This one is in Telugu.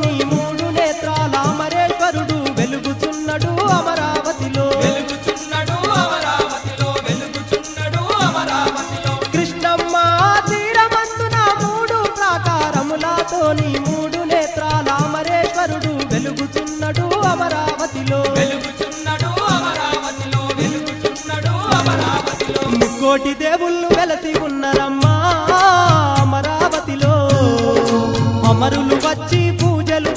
నీ మూడు నేత్రాల అమరేశ్వరుడు వెలుగుచున్నడు అమరావతిలో కృష్ణమ్మ తీరమందున మూడు ప్రాకారములతో నీ మూడు నేత్రాల అమరేశ్వరుడు వెలుగుచున్నడు అమరావతిలో ముక్కోటి దేవుళ్ళు వెలసి ఉన్నరమ్మా అమరావతిలో అమరులు వచ్చి పూజలు